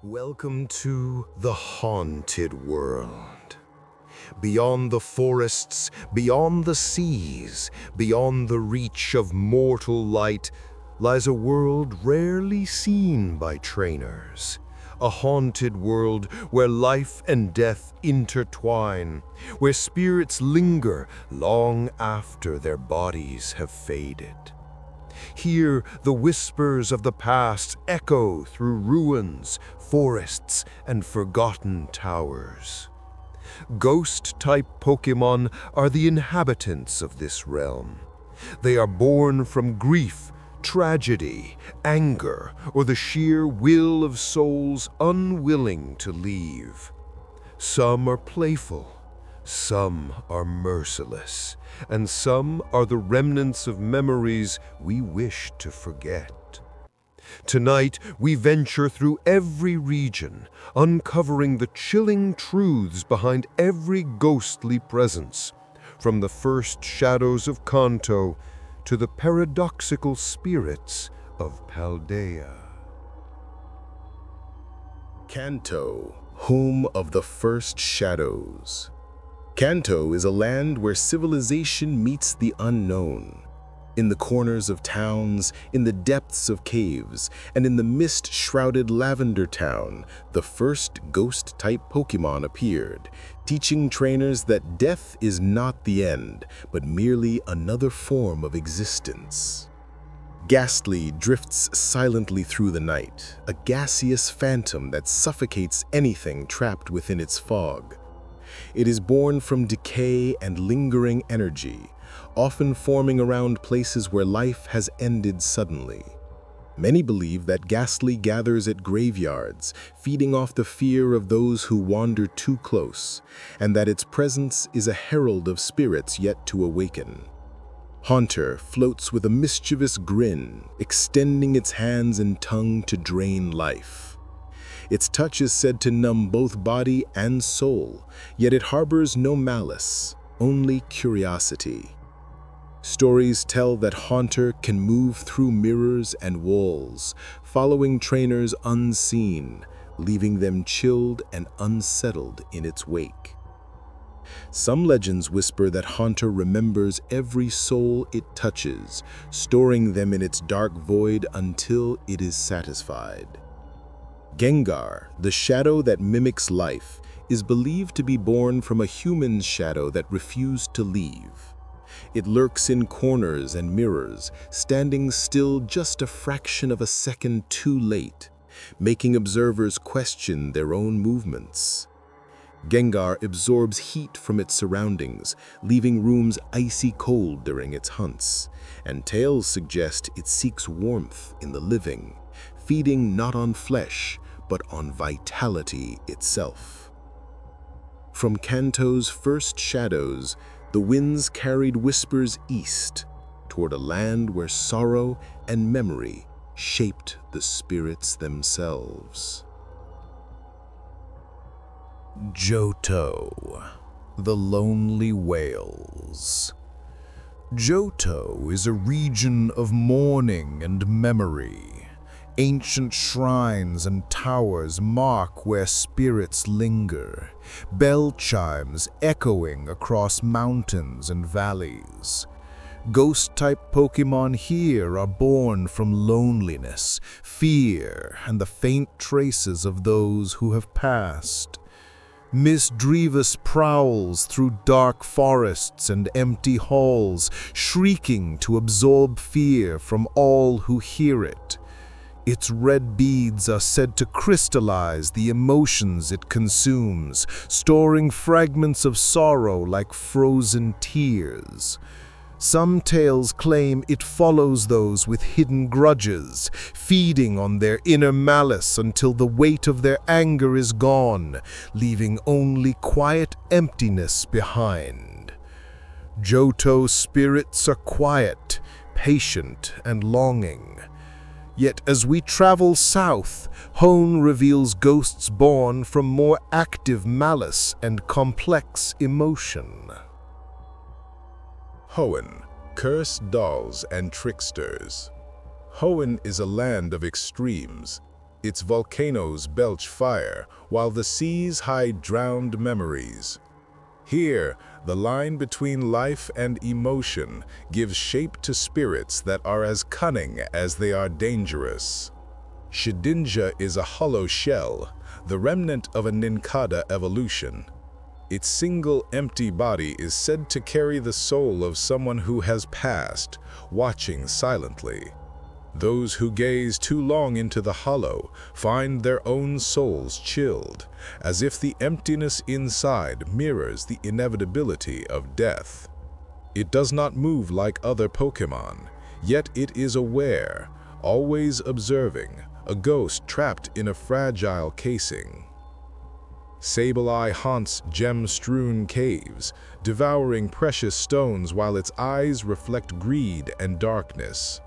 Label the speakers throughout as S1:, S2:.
S1: Welcome to the haunted world. Beyond the forests, beyond the seas, beyond the reach of mortal light, lies a world rarely seen by trainers. A haunted world where life and death intertwine, where spirits linger long after their bodies have faded. Here, the whispers of the past echo through ruins, forests, and forgotten towers. Ghost-type Pokémon are the inhabitants of this realm. They are born from grief, tragedy, anger, or the sheer will of souls unwilling to leave. Some are playful, some are merciless, and some are the remnants of memories we wish to forget. Tonight, we venture through every region, uncovering the chilling truths behind every ghostly presence, from the first shadows of Kanto to the paradoxical spirits of Paldea.
S2: Kanto, home of the first shadows. Kanto is a land where civilization meets the unknown. In the corners of towns, in the depths of caves, and in the mist-shrouded Lavender Town, the first Ghost-type Pokémon appeared, teaching trainers that death is not the end, but merely another form of existence. Gastly drifts silently through the night, a gaseous phantom that suffocates anything trapped within its fog. It is born from decay and lingering energy, often forming around places where life has ended suddenly. Many believe that Gastly gathers at graveyards, feeding off the fear of those who wander too close, and that its presence is a herald of spirits yet to awaken. Haunter floats with a mischievous grin, extending its hands and tongue to drain life. Its touch is said to numb both body and soul, yet it harbors no malice, only curiosity. Stories tell that Haunter can move through mirrors and walls, following trainers unseen, leaving them chilled and unsettled in its wake. Some legends whisper that Haunter remembers every soul it touches, storing them in its dark void until it is satisfied. Gengar, the shadow that mimics life, is believed to be born from a human's shadow that refused to leave. It lurks in corners and mirrors, standing still just a fraction of a second too late, making observers question their own movements. Gengar absorbs heat from its surroundings, leaving rooms icy cold during its hunts, and tales suggest it seeks warmth in the living, feeding not on flesh, but on vitality itself. From Kanto's first shadows, the winds carried whispers east, toward a land where sorrow and memory shaped the spirits themselves.
S1: Johto, the Lonely Whales. Johto is a region of mourning and memory. Ancient shrines and towers mark where spirits linger, bell chimes echoing across mountains and valleys. Ghost-type Pokémon here are born from loneliness, fear, and the faint traces of those who have passed. Miss Drivus prowls through dark forests and empty halls, shrieking to absorb fear from all who hear it. Its red beads are said to crystallize the emotions it consumes, storing fragments of sorrow like frozen tears. Some tales claim it follows those with hidden grudges, feeding on their inner malice until the weight of their anger is gone, leaving only quiet emptiness behind. Johto's spirits are quiet, patient, and longing. Yet as we travel south, Hone reveals ghosts born from more active malice and complex emotion.
S2: Hoenn, cursed dolls and tricksters. Hoenn is a land of extremes. Its volcanoes belch fire, while the seas hide drowned memories. Here, the line between life and emotion gives shape to spirits that are as cunning as they are dangerous. Shedinja is a hollow shell, the remnant of a Ninkada evolution. Its single empty body is said to carry the soul of someone who has passed, watching silently. Those who gaze too long into the hollow find their own souls chilled, as if the emptiness inside mirrors the inevitability of death. It does not move like other Pokémon, yet it is aware, always observing, a ghost trapped in a fragile casing. Sableye haunts gem-strewn caves, devouring precious stones while its eyes reflect greed and darkness.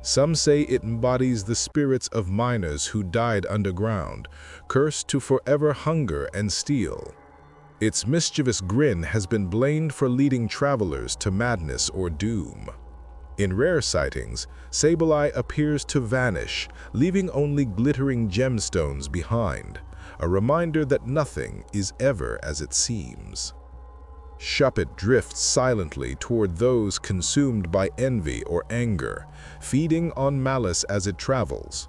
S2: Some say it embodies the spirits of miners who died underground, cursed to forever hunger and steal. Its mischievous grin has been blamed for leading travelers to madness or doom. In rare sightings, Sableye appears to vanish, leaving only glittering gemstones behind, a reminder that nothing is ever as it seems. Shuppet drifts silently toward those consumed by envy or anger, feeding on malice as it travels.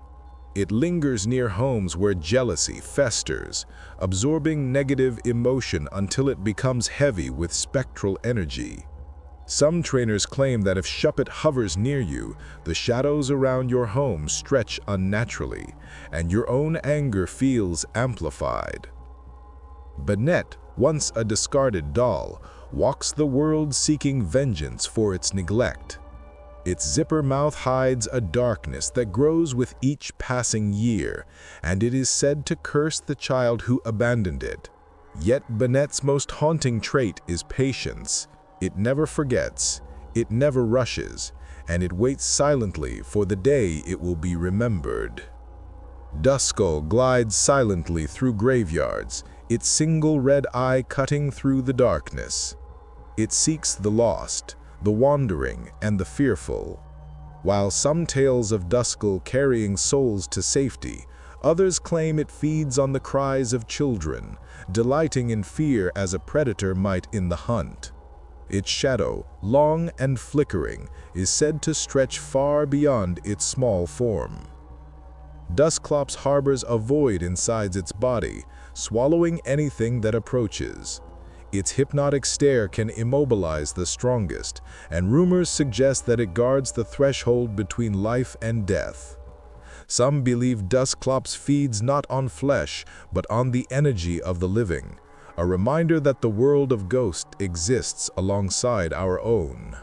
S2: It lingers near homes where jealousy festers, absorbing negative emotion until it becomes heavy with spectral energy. Some trainers claim that if Shuppet hovers near you, the shadows around your home stretch unnaturally, and your own anger feels amplified. Banette, once a discarded doll, walks the world seeking vengeance for its neglect. Its zipper mouth hides a darkness that grows with each passing year, and it is said to curse the child who abandoned it. Yet Banette's most haunting trait is patience. It never forgets, it never rushes, and it waits silently for the day it will be remembered. Duskull glides silently through graveyards, its single red eye cutting through the darkness. It seeks the lost, the wandering, and the fearful. While some tales of Duskull carrying souls to safety, others claim it feeds on the cries of children, delighting in fear as a predator might in the hunt. Its shadow, long and flickering, is said to stretch far beyond its small form. Dusclops harbors a void inside its body, swallowing anything that approaches. Its hypnotic stare can immobilize the strongest, and rumors suggest that it guards the threshold between life and death. Some believe Dusclops feeds not on flesh, but on the energy of the living, a reminder that the world of ghosts exists alongside our own.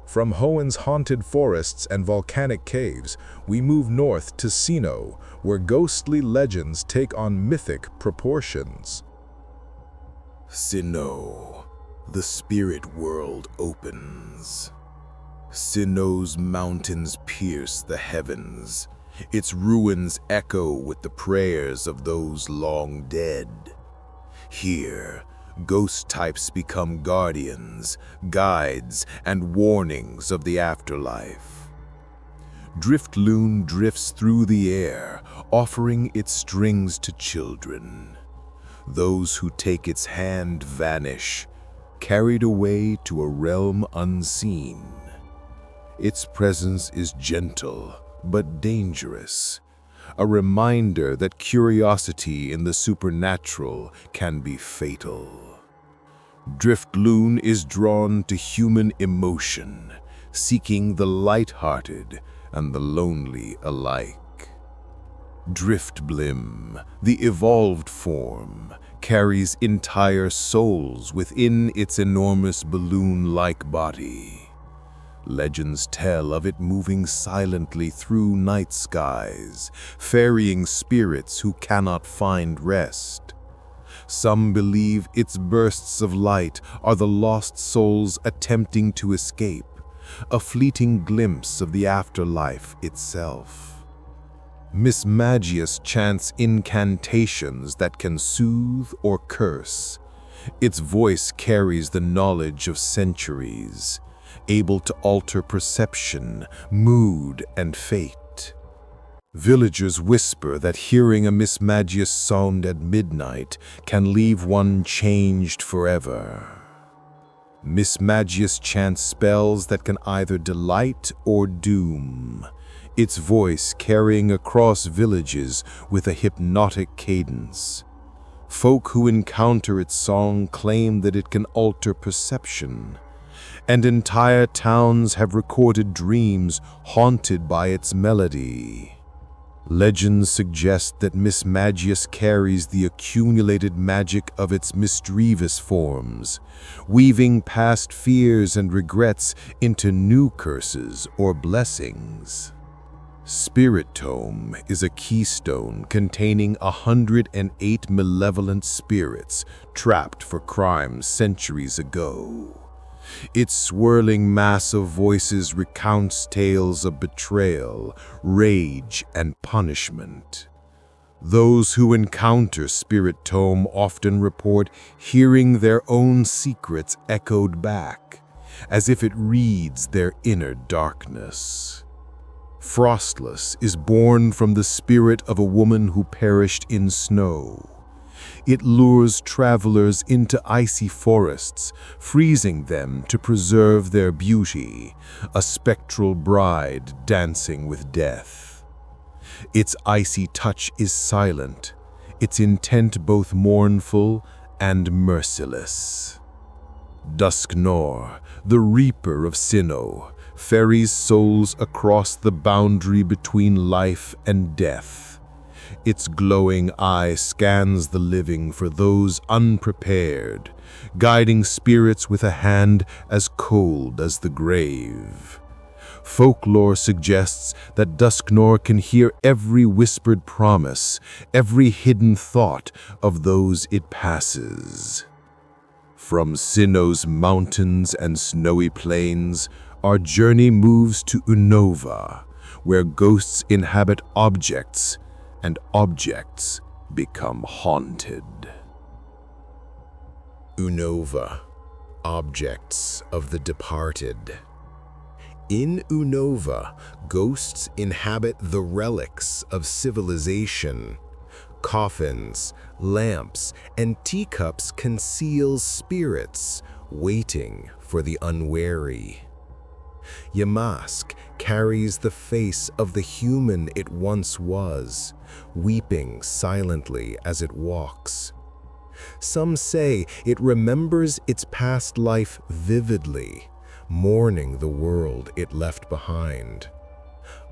S2: From Hoenn's haunted forests and volcanic caves, we move north to Sinnoh, where ghostly legends take on mythic proportions.
S1: Sinnoh, the spirit world opens. Sinnoh's mountains pierce the heavens. Its ruins echo with the prayers of those long dead. Here, ghost types become guardians, guides, and warnings of the afterlife. Driftloon drifts through the air, offering its strings to children. Those who take its hand vanish, carried away to a realm unseen. Its presence is gentle but dangerous, a reminder that curiosity in the supernatural can be fatal. Driftloon is drawn to human emotion, seeking the light-hearted and the lonely alike. Driftblim, the evolved form, carries entire souls within its enormous balloon-like body. Legends tell of it moving silently through night skies, ferrying spirits who cannot find rest. Some believe its bursts of light are the lost souls attempting to escape, a fleeting glimpse of the afterlife itself. Miss Magius chants incantations that can soothe or curse. Its voice carries the knowledge of centuries, able to alter perception, mood, and fate. Villagers whisper that hearing a mismagious sound at midnight can leave one changed forever. Mismagious chants spells that can either delight or doom, its voice carrying across villages with a hypnotic cadence. Folk who encounter its song claim that it can alter perception, and entire towns have recorded dreams haunted by its melody. Legends suggest that Mismagius carries the accumulated magic of its mischievous forms, weaving past fears and regrets into new curses or blessings. Spirit Tome is a keystone containing 108 malevolent spirits trapped for crimes centuries ago. Its swirling mass of voices recounts tales of betrayal, rage, and punishment. Those who encounter Spirit Tome often report hearing their own secrets echoed back, as if it reads their inner darkness. Frostless is born from the spirit of a woman who perished in snow. It lures travelers into icy forests, freezing them to preserve their beauty, a spectral bride dancing with death. Its icy touch is silent, its intent both mournful and merciless. Dusknor, the Reaper of Sinnoh, ferries souls across the boundary between life and death. Its glowing eye scans the living for those unprepared, guiding spirits with a hand as cold as the grave. Folklore suggests that Dusknor can hear every whispered promise, every hidden thought of those it passes. From Sinnoh's mountains and snowy plains, our journey moves to Unova, where ghosts inhabit objects, and objects become haunted.
S2: Unova, objects of the departed. In Unova, ghosts inhabit the relics of civilization. Coffins, lamps, and teacups conceal spirits waiting for the unwary. Yamask carries the face of the human it once was, weeping silently as it walks. Some say it remembers its past life vividly, mourning the world it left behind.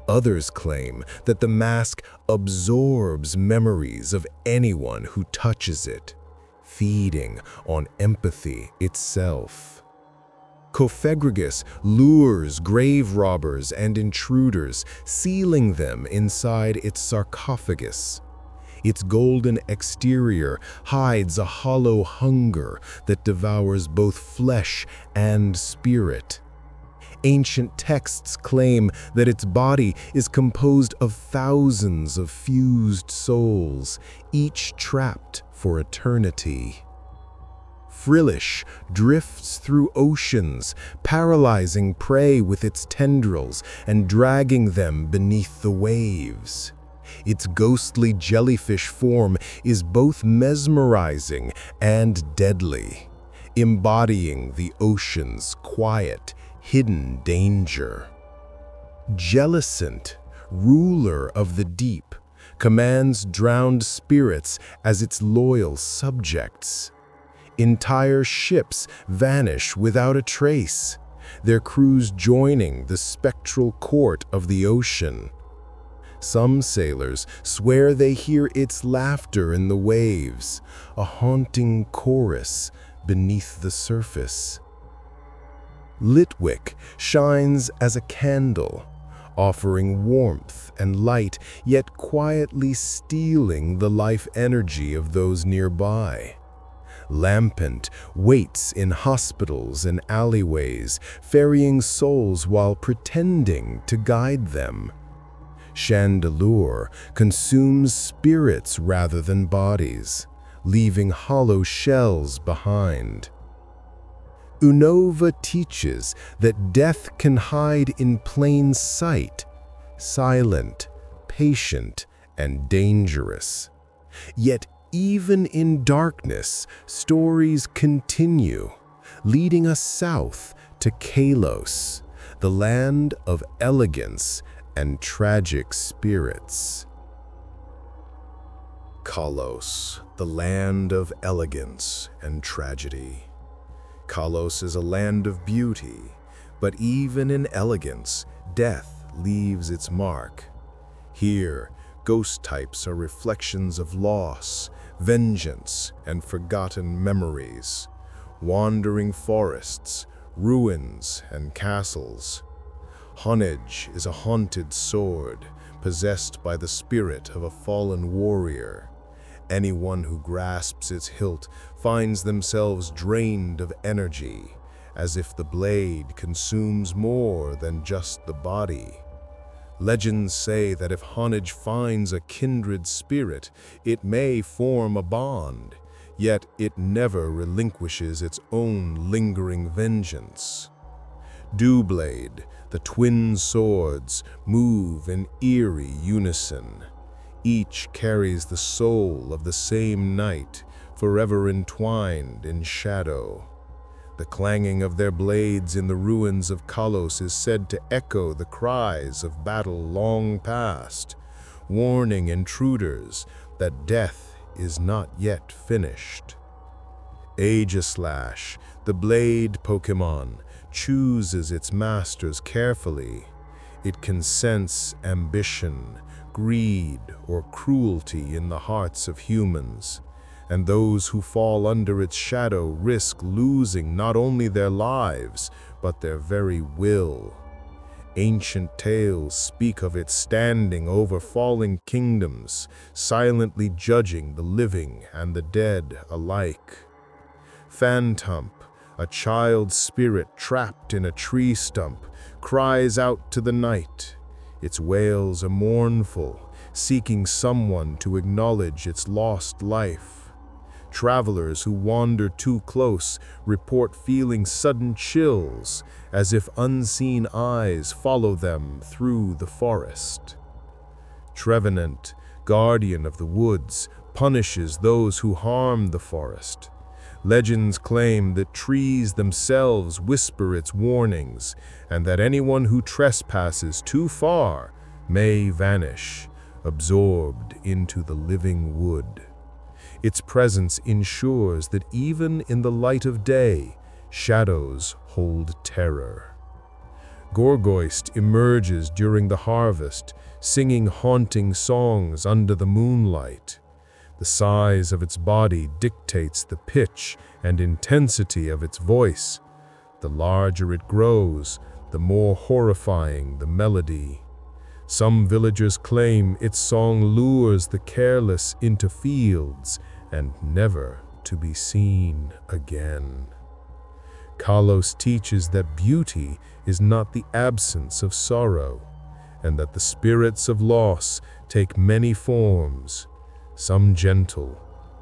S2: Others claim that the mask absorbs memories of anyone who touches it, feeding on empathy itself. Cofegrigus lures grave robbers and intruders, sealing them inside its sarcophagus. Its golden exterior hides a hollow hunger that devours both flesh and spirit. Ancient texts claim that its body is composed of thousands of fused souls, each trapped for eternity. Frillish drifts through oceans, paralyzing prey with its tendrils and dragging them beneath the waves. Its ghostly jellyfish form is both mesmerizing and deadly, embodying the ocean's quiet, hidden danger. Jellicent, ruler of the deep, commands drowned spirits as its loyal subjects. Entire ships vanish without a trace, their crews joining the spectral court of the ocean. Some sailors swear they hear its laughter in the waves, a haunting chorus beneath the surface. Litwick shines as a candle, offering warmth and light, yet quietly stealing the life energy of those nearby. Lampant waits in hospitals and alleyways, ferrying souls while pretending to guide them. Chandelure consumes spirits rather than bodies, leaving hollow shells behind. Unova teaches that death can hide in plain sight, silent, patient and dangerous. Yet even in darkness, stories continue, leading us south to Kalos, the land of elegance and tragic spirits. Kalos, the land of elegance and tragedy. Kalos is a land of beauty, but even in elegance, death leaves its mark. Here, ghost types are reflections of loss, vengeance, and forgotten memories. Wandering forests, ruins, and castles. Honage is a haunted sword, possessed by the spirit of a fallen warrior. Anyone who grasps its hilt finds themselves drained of energy, as if the blade consumes more than just the body. Legends say that if Honage finds a kindred spirit, it may form a bond, yet it never relinquishes its own lingering vengeance. Dewblade, the twin swords, move in eerie unison. Each carries the soul of the same night, forever entwined in shadow. The clanging of their blades in the ruins of Kalos is said to echo the cries of battle long past, warning intruders that death is not yet finished. Aegislash, the blade Pokémon, chooses its masters carefully. It can sense ambition, greed, or cruelty in the hearts of humans, and those who fall under its shadow risk losing not only their lives, but their very will. Ancient tales speak of it standing over falling kingdoms, silently judging the living and the dead alike. Phantump, a child spirit trapped in a tree stump, cries out to the night. Its wails are mournful, seeking someone to acknowledge its lost life. Travelers who wander too close report feeling sudden chills, as if unseen eyes follow them through the forest. Trevenant, guardian of the woods, punishes those who harm the forest. Legends claim that trees themselves whisper its warnings, and that anyone who trespasses too far may vanish, absorbed into the living wood. Its presence ensures that even in the light of day, shadows hold terror. Gorgeist emerges during the harvest, singing haunting songs under the moonlight. The size of its body dictates the pitch and intensity of its voice. The larger it grows, the more horrifying the melody. Some villagers claim its song lures the careless into fields and never to be seen again. Kalos teaches that beauty is not the absence of sorrow, and that the spirits of loss take many forms, some gentle,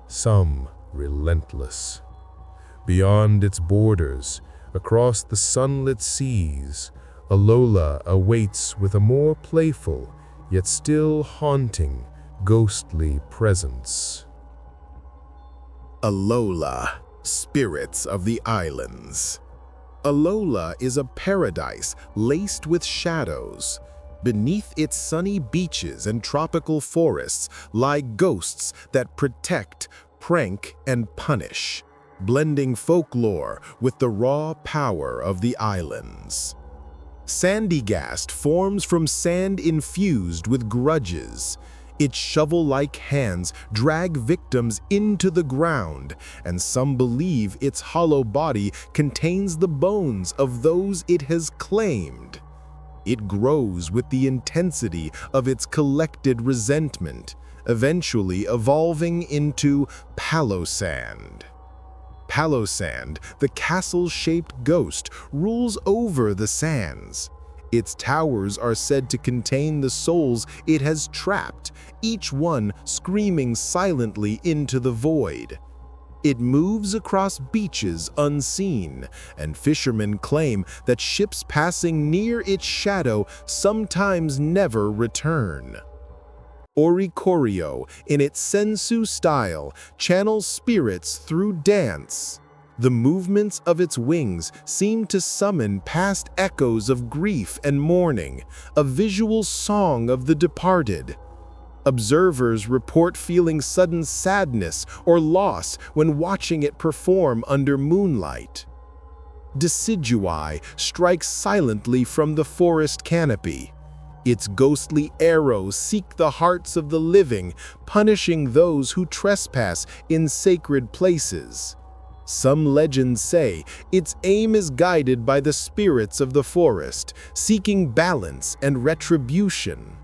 S2: some relentless. Beyond its borders, across the sunlit seas, Alola awaits with a more playful, yet still haunting, ghostly presence.
S1: Alola, spirits of the islands. Alola is a paradise laced with shadows. Beneath its sunny beaches and tropical forests lie ghosts that protect, prank, and punish, blending folklore with the raw power of the islands. Sandygast forms from sand infused with grudges. Its shovel-like hands drag victims into the ground, and some believe its hollow body contains the bones of those it has claimed. It grows with the intensity of its collected resentment, eventually evolving into Palosand. Palosand, the castle-shaped ghost, rules over the sands. Its towers are said to contain the souls it has trapped, each one screaming silently into the void. It moves across beaches unseen, and fishermen claim that ships passing near its shadow sometimes never return.
S2: Oricorio, in its sensu style, channels spirits through dance. The movements of its wings seem to summon past echoes of grief and mourning, a visual song of the departed. Observers report feeling sudden sadness or loss when watching it perform under moonlight. Decidui strikes silently from the forest canopy. Its ghostly arrows seek the hearts of the living, punishing those who trespass in sacred places. Some legends say its aim is guided by the spirits of the forest, seeking balance and retribution.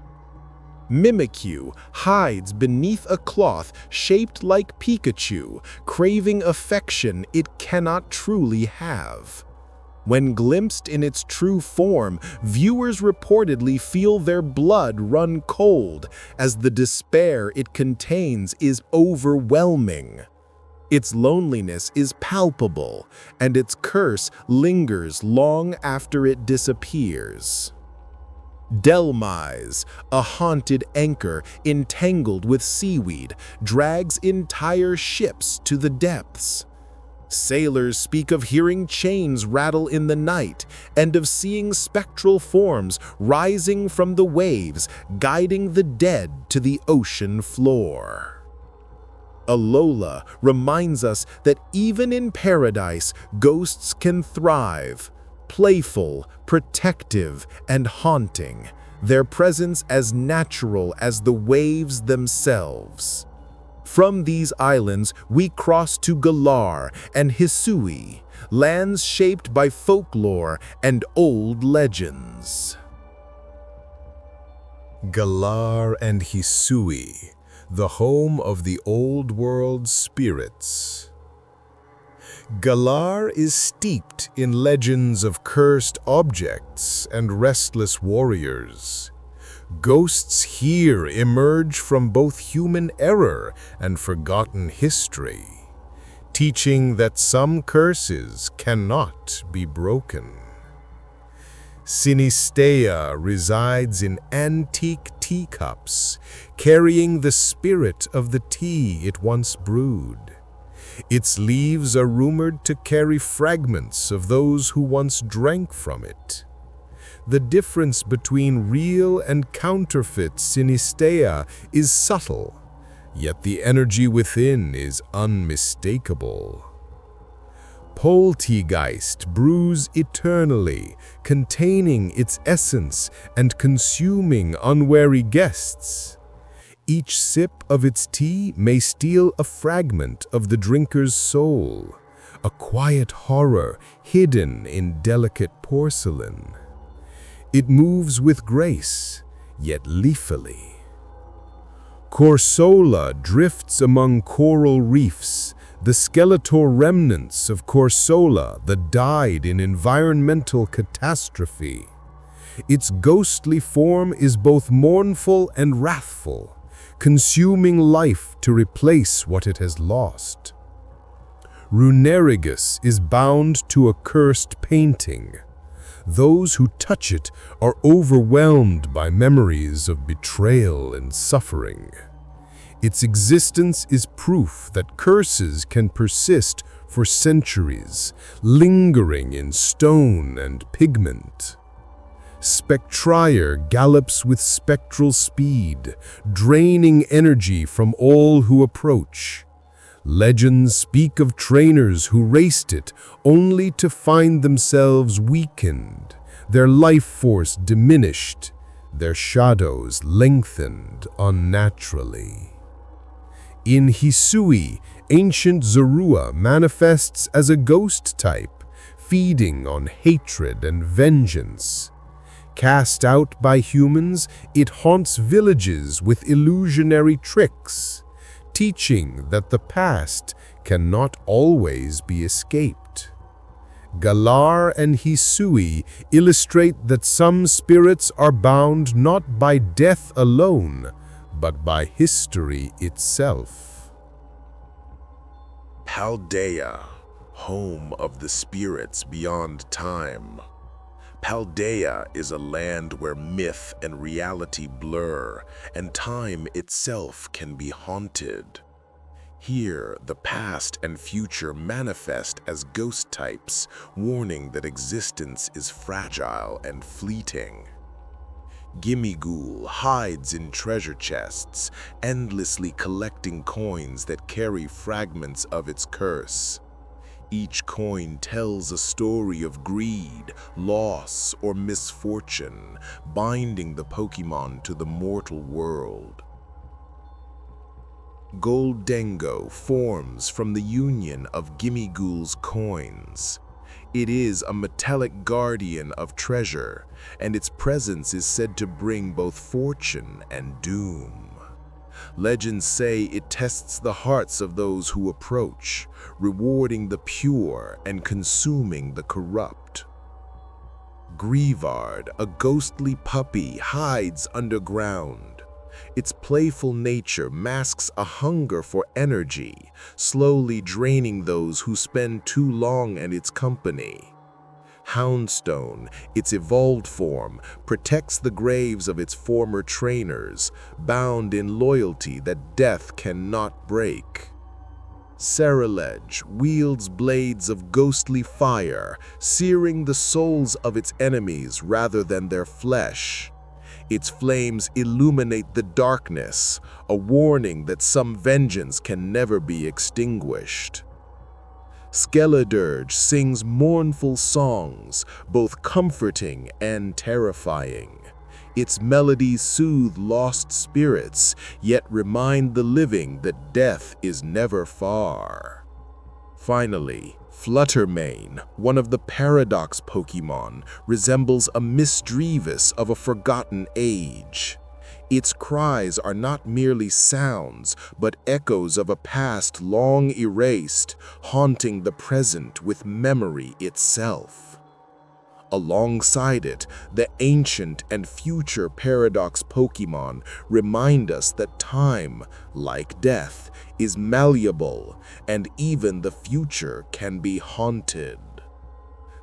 S2: Mimikyu hides beneath a cloth shaped like Pikachu, craving affection it cannot truly have. When glimpsed in its true form, viewers reportedly feel their blood run cold, as the despair it contains is overwhelming. Its loneliness is palpable, and its curse lingers long after it disappears. Delmise, a haunted anchor entangled with seaweed, drags entire ships to the depths. Sailors speak of hearing chains rattle in the night and of seeing spectral forms rising from the waves, guiding the dead to the ocean floor. Alola reminds us that even in paradise, ghosts can thrive, playful, protective, and haunting, their presence as natural as the waves themselves. From these islands, we cross to Galar and Hisui, lands shaped by folklore and old legends.
S1: Galar and Hisui, the home of the old world spirits. Galar is steeped in legends of cursed objects and restless warriors. Ghosts here emerge from both human error and forgotten history, teaching that some curses cannot be broken. Sinistea resides in antique teacups, carrying the spirit of the tea it once brewed. Its leaves are rumored to carry fragments of those who once drank from it. The difference between real and counterfeit Sinistea is subtle, yet the energy within is unmistakable. Poltergeist brews eternally, containing its essence and consuming unwary guests. Each sip of its tea may steal a fragment of the drinker's soul, a quiet horror hidden in delicate porcelain. It moves with grace, yet leafily. Corsola drifts among coral reefs, the skeletal remnants of Corsola that died in environmental catastrophe. Its ghostly form is both mournful and wrathful, consuming life to replace what it has lost. Runerigus is bound to a cursed painting. Those who touch it are overwhelmed by memories of betrayal and suffering. Its existence is proof that curses can persist for centuries, lingering in stone and pigment. Spectrier gallops with spectral speed, draining energy from all who approach. Legends speak of trainers who raced it only to find themselves weakened, their life force diminished, their shadows lengthened unnaturally. In Hisui, ancient Zorua manifests as a ghost type, feeding on hatred and vengeance. Cast out by humans, it haunts villages with illusionary tricks, teaching that the past cannot always be escaped. Galar and Hisui illustrate that some spirits are bound not by death alone, but by history itself.
S2: Paldea, home of the spirits beyond time. Paldea is a land where myth and reality blur, and time itself can be haunted. Here, the past and future manifest as ghost types, warning that existence is fragile and fleeting. Gimmighoul hides in treasure chests, endlessly collecting coins that carry fragments of its curse. Each coin tells a story of greed, loss, or misfortune, binding the Pokémon to the mortal world. Gholdengo forms from the union of Gimmighoul's coins. It is a metallic guardian of treasure, and its presence is said to bring both fortune and doom. Legends say it tests the hearts of those who approach, rewarding the pure and consuming the corrupt. Greavard, a ghostly puppy, hides underground. Its playful nature masks a hunger for energy, slowly draining those who spend too long in its company. Houndstone, its evolved form, protects the graves of its former trainers, bound in loyalty that death cannot break. Ceruledge wields blades of ghostly fire, searing the souls of its enemies rather than their flesh. Its flames illuminate the darkness, a warning that some vengeance can never be extinguished. Skeledirge sings mournful songs, both comforting and terrifying. Its melodies soothe lost spirits, yet remind the living that death is never far. Finally, Fluttermane, one of the Paradox Pokémon, resembles a misdreavus of a forgotten age. Its cries are not merely sounds, but echoes of a past long erased, haunting the present with memory itself. Alongside it, the ancient and future Paradox Pokémon remind us that time, like death, is malleable, and even the future can be haunted.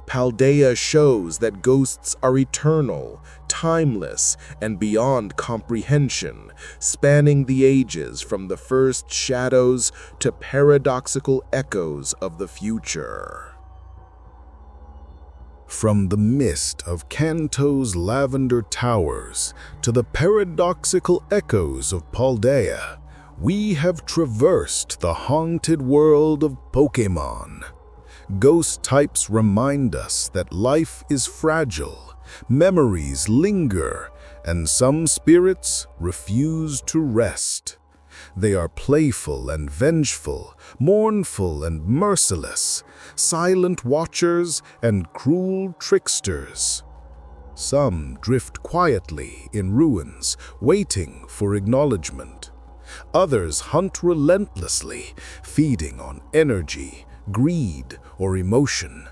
S2: Paldea shows that ghosts are eternal, timeless, and beyond comprehension, spanning the ages from the first shadows to paradoxical echoes of the future.
S1: From the mist of Kanto's lavender towers to the paradoxical echoes of Paldea, we have traversed the haunted world of Pokémon. Ghost types remind us that life is fragile, memories linger, and some spirits refuse to rest. They are playful and vengeful, mournful and merciless, silent watchers and cruel tricksters. Some drift quietly in ruins, waiting for acknowledgement. Others hunt relentlessly, feeding on energy, greed, or emotion.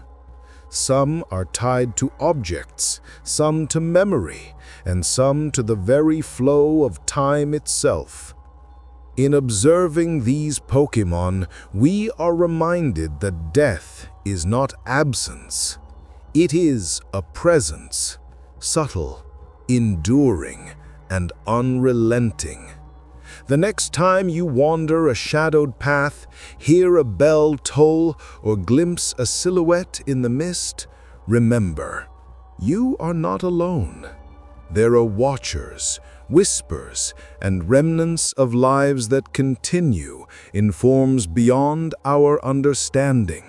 S1: Some are tied to objects, some to memory, and some to the very flow of time itself. In observing these Pokémon, we are reminded that death is not absence. It is a presence, subtle, enduring, and unrelenting. The next time you wander a shadowed path, hear a bell toll, or glimpse a silhouette in the mist, remember, you are not alone. There are watchers, whispers, and remnants of lives that continue in forms beyond our understanding.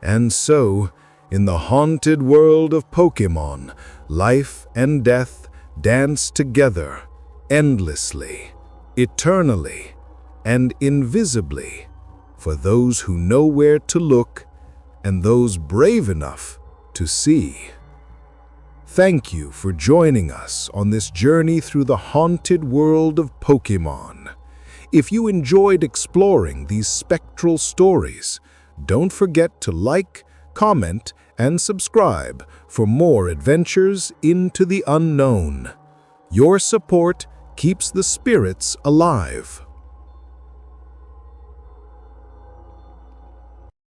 S1: And so, in the haunted world of Pokémon, life and death dance together, endlessly, eternally, and invisibly, for those who know where to look and those brave enough to see. Thank you for joining us on this journey through the haunted world of Pokémon. If you enjoyed exploring these spectral stories, don't forget to like, comment, and subscribe for more adventures into the unknown. Your support keeps the spirits alive.